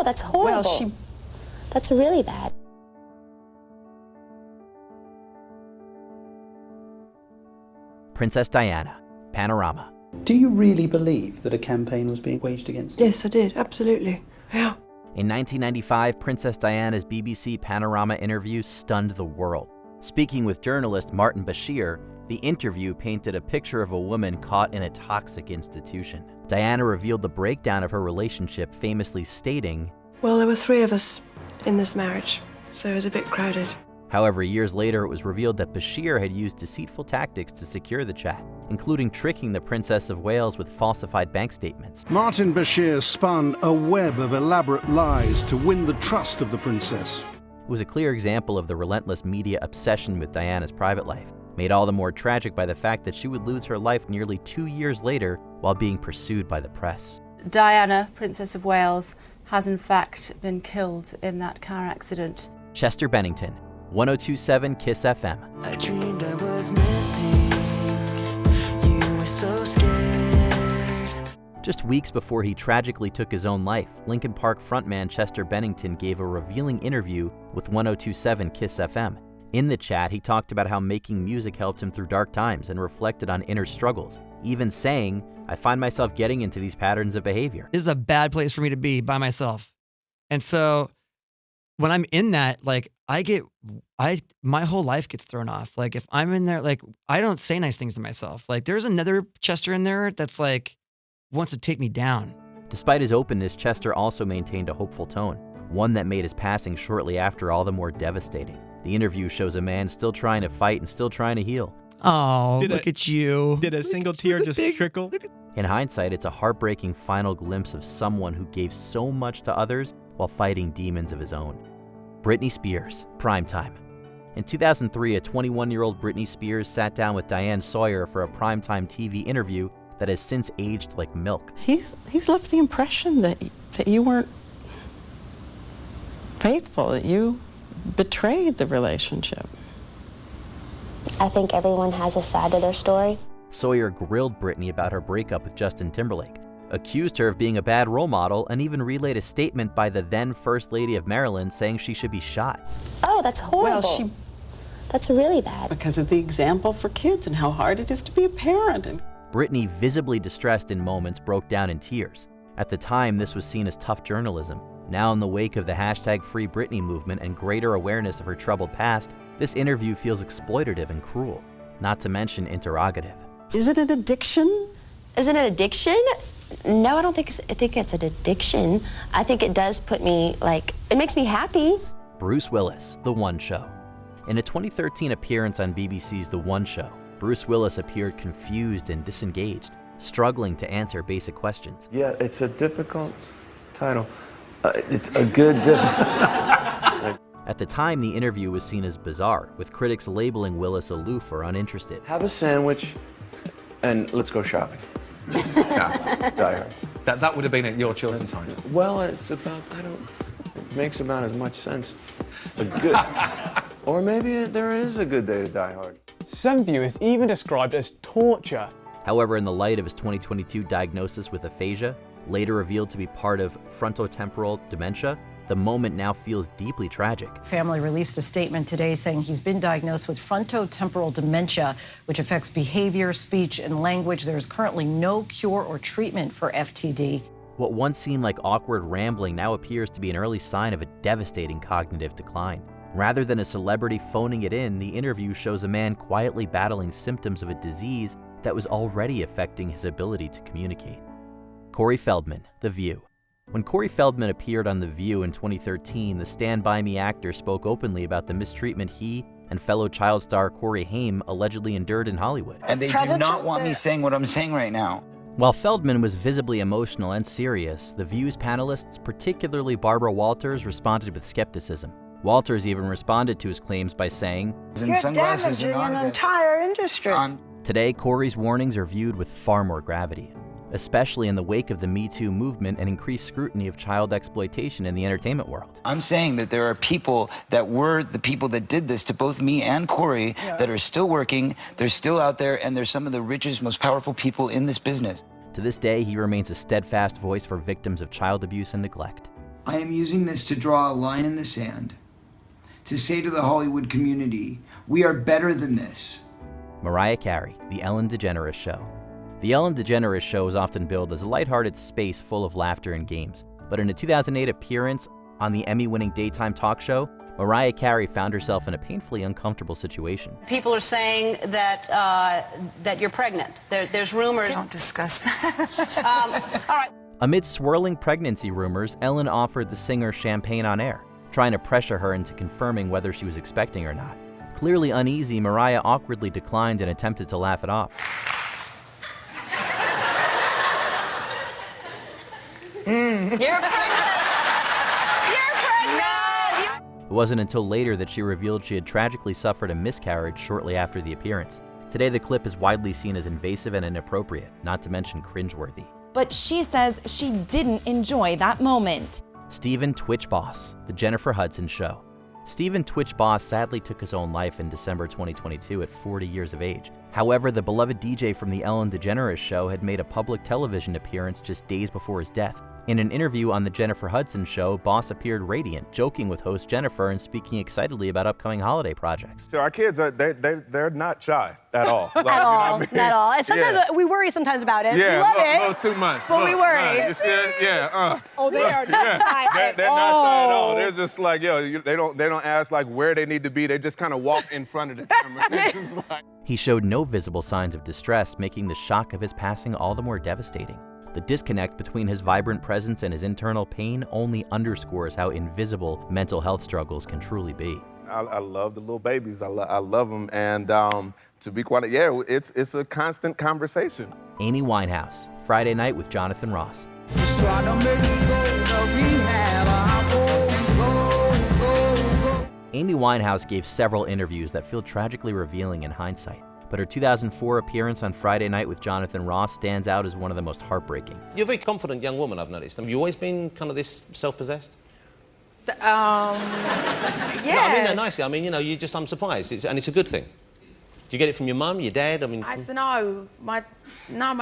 Oh, that's horrible. Well, That's really bad. Princess Diana, Panorama. Do you really believe that a campaign was being waged against you? Yes, I did, absolutely. Yeah. In 1995, Princess Diana's BBC Panorama interview stunned the world. Speaking with journalist Martin Bashir, the interview painted a picture of a woman caught in a toxic institution. Diana revealed the breakdown of her relationship, famously stating, "Well, there were 3 of us in this marriage, so it was a bit crowded." However, years later, it was revealed that Bashir had used deceitful tactics to secure the chat, including tricking the Princess of Wales with falsified bank statements. Martin Bashir spun a web of elaborate lies to win the trust of the princess. It was a clear example of the relentless media obsession with Diana's private life, made all the more tragic by the fact that she would lose her life nearly 2 years later while being pursued by the press. Diana, Princess of Wales, has in fact been killed in that car accident. Chester Bennington, 1027 KISS FM. I dreamed I was missing. You were so scared. Just weeks before he tragically took his own life, Linkin Park frontman Chester Bennington gave a revealing interview with 1027 KISS FM. In the chat, he talked about how making music helped him through dark times and reflected on inner struggles, even saying, "I find myself getting into these patterns of behavior." This is a bad place for me to be by myself. And so when I'm in that, like, my whole life gets thrown off. Like, if I'm in there, like, I don't say nice things to myself. Like, there's another Chester in there that's like, wants to take me down. Despite his openness, Chester also maintained a hopeful tone, one that made his passing shortly after all the more devastating. The interview shows a man still trying to fight and still trying to heal. Oh, look at you. Did a single tear just trickle? In hindsight, it's a heartbreaking final glimpse of someone who gave so much to others while fighting demons of his own. Britney Spears, primetime. In 2003, a 21-year-old Britney Spears sat down with Diane Sawyer for a primetime TV interview that has since aged like milk. He's left the impression that you weren't faithful, that you betrayed the relationship. I think everyone has a side to their story. Sawyer grilled Britney about her breakup with Justin Timberlake, accused her of being a bad role model, and even relayed a statement by the then First Lady of Maryland saying she should be shot. Oh, that's horrible. Well, that's really bad. Because of the example for kids and how hard it is to be a parent. Britney, visibly distressed in moments, broke down in tears. At the time, this was seen as tough journalism. Now, in the wake of the #FreeBritney movement and greater awareness of her troubled past, this interview feels exploitative and cruel, not to mention interrogative. Is it an addiction? Is it an addiction? No, I think it's an addiction. I think it does put me, it makes me happy. Bruce Willis, The One Show. In a 2013 appearance on BBC's The One Show, Bruce Willis appeared confused and disengaged, struggling to answer basic questions. Yeah, it's a difficult title. It's a good At the time, the interview was seen as bizarre, with critics labeling Willis aloof or uninterested. Have a sandwich and let's go shopping. Die Hard. That would have been your choice in time. Well, it's about, it makes about as much sense. A good, or maybe there is a good day to die hard. Some viewers even described as torture. However, in the light of his 2022 diagnosis with aphasia, later revealed to be part of frontotemporal dementia, the moment now feels deeply tragic. Family released a statement today saying he's been diagnosed with frontotemporal dementia, which affects behavior, speech, and language. There's currently no cure or treatment for FTD. What once seemed like awkward rambling now appears to be an early sign of a devastating cognitive decline. Rather than a celebrity phoning it in, the interview shows a man quietly battling symptoms of a disease that was already affecting his ability to communicate. Corey Feldman, The View. When Corey Feldman appeared on The View in 2013, the Stand By Me actor spoke openly about the mistreatment he and fellow child star Corey Haim allegedly endured in Hollywood. And they do not want me saying what I'm saying right now. While Feldman was visibly emotional and serious, The View's panelists, particularly Barbara Walters, responded with skepticism. Walters even responded to his claims by saying, "You're damaging an entire industry." Today, Corey's warnings are viewed with far more gravity, especially in the wake of the Me Too movement and increased scrutiny of child exploitation in the entertainment world. I'm saying that there are people that were the people that did this to both me and Corey that are still working, they're still out there, and they're some of the richest, most powerful people in this business. To this day, he remains a steadfast voice for victims of child abuse and neglect. I am using this to draw a line in the sand, to say to the Hollywood community, we are better than this. Mariah Carey, The Ellen DeGeneres Show. The Ellen DeGeneres Show is often billed as a lighthearted space full of laughter and games. But in a 2008 appearance on the Emmy-winning daytime talk show, Mariah Carey found herself in a painfully uncomfortable situation. People are saying that that you're pregnant. There's rumors. Don't discuss that. All right. Amid swirling pregnancy rumors, Ellen offered the singer champagne on air, trying to pressure her into confirming whether she was expecting or not. Clearly uneasy, Mariah awkwardly declined and attempted to laugh it off. You're pregnant! You're pregnant! It wasn't until later that she revealed she had tragically suffered a miscarriage shortly after the appearance. Today, the clip is widely seen as invasive and inappropriate, not to mention cringeworthy. But she says she didn't enjoy that moment. Stephen Twitch Boss, The Jennifer Hudson Show. Stephen Twitch Boss sadly took his own life in December 2022 at 40 years of age. However, the beloved DJ from The Ellen DeGeneres Show had made a public television appearance just days before his death. In an interview on The Jennifer Hudson Show, Boss appeared radiant, joking with host Jennifer and speaking excitedly about upcoming holiday projects. So our kids, they're not shy at all. Like, at all, you know what I mean? at all. And sometimes Yeah. we worry sometimes about it. Yeah, we love it. a little too much. But we worry. You see it? Yeah, Oh, they are not shy at They're all. not shy at all. They're just like, they don't ask like where they need to be. They just kind of walk in front of the camera. They're just like... He showed no visible signs of distress, making the shock of his passing all the more devastating. The disconnect between his vibrant presence and his internal pain only underscores how invisible mental health struggles can truly be. I love the little babies. I love them. And to be quite, it's a constant conversation. Amy Winehouse, Friday Night with Jonathan Ross. Just try to make me go to rehab. Go. Amy Winehouse gave several interviews that feel tragically revealing in hindsight, but her 2004 appearance on Friday Night with Jonathan Ross stands out as one of the most heartbreaking. You're a very confident young woman, I've noticed. Have you always been kind of this self-possessed? Yeah. No, I mean that nicely. I mean, I'm surprised, and it's a good thing. Do you get it from your mum, your dad? I don't know. My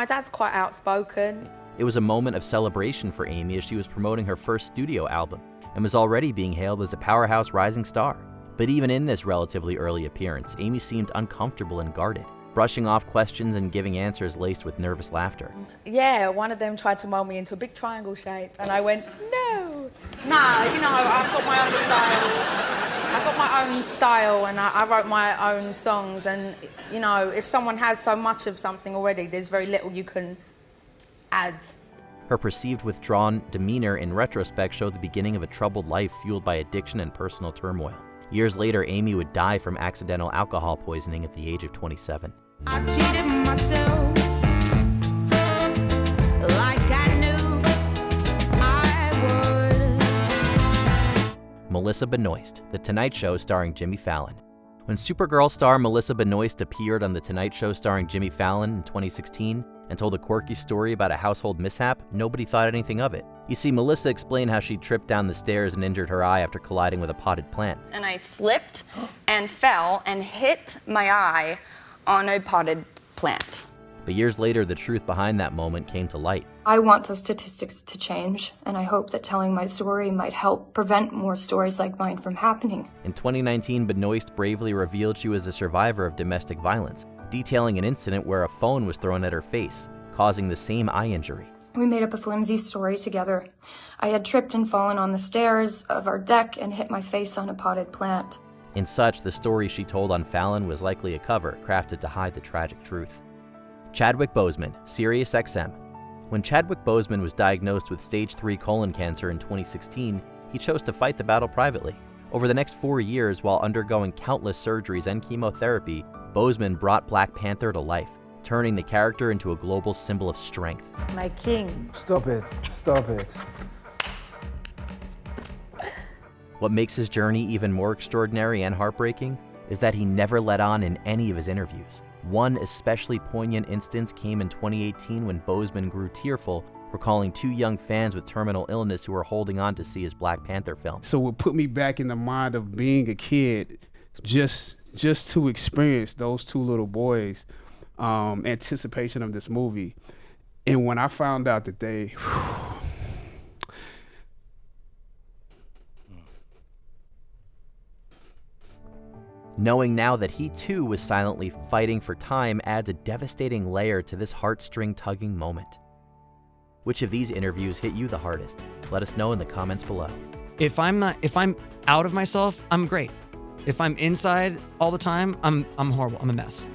dad's quite outspoken. It was a moment of celebration for Amy as she was promoting her first studio album and was already being hailed as a powerhouse rising star. But even in this relatively early appearance, Amy seemed uncomfortable and guarded, brushing off questions and giving answers laced with nervous laughter. Yeah, one of them tried to mold me into a big triangle shape, and I went, no. I've got my own style. I've got my own style, and I wrote my own songs, and, if someone has so much of something already, there's very little you can add. Her perceived withdrawn demeanor in retrospect showed the beginning of a troubled life fueled by addiction and personal turmoil. Years later, Amy would die from accidental alcohol poisoning at the age of 27. I cheated myself like I knew I would. Melissa Benoist, The Tonight Show starring Jimmy Fallon. When Supergirl star Melissa Benoist appeared on The Tonight Show starring Jimmy Fallon in 2016 and told a quirky story about a household mishap, nobody thought anything of it. You see, Melissa explained how she tripped down the stairs and injured her eye after colliding with a potted plant. And I slipped and fell and hit my eye on a potted plant. But years later, the truth behind that moment came to light. I want those statistics to change, and I hope that telling my story might help prevent more stories like mine from happening. In 2019, Benoist bravely revealed she was a survivor of domestic violence, detailing an incident where a phone was thrown at her face, causing the same eye injury. We made up a flimsy story together. I had tripped and fallen on the stairs of our deck and hit my face on a potted plant. In such, the story she told on Fallon was likely a cover crafted to hide the tragic truth. Chadwick Boseman, Sirius XM. When Chadwick Boseman was diagnosed with stage 3 colon cancer in 2016, he chose to fight the battle privately. Over the next 4 years, while undergoing countless surgeries and chemotherapy, Boseman brought Black Panther to life, turning the character into a global symbol of strength. My king. Stop it. Stop it. What makes his journey even more extraordinary and heartbreaking is that he never let on in any of his interviews. One especially poignant instance came in 2018 when Boseman grew tearful, recalling 2 young fans with terminal illness who were holding on to see his Black Panther film. So it put me back in the mind of being a kid, just to experience those 2 little boys' anticipation of this movie. And when I found out that Knowing now that he too was silently fighting for time adds a devastating layer to this heartstring-tugging moment. Which of these interviews hit you the hardest? Let us know in the comments below. If I'm out of myself, I'm great. If I'm inside all the time, I'm horrible. I'm a mess.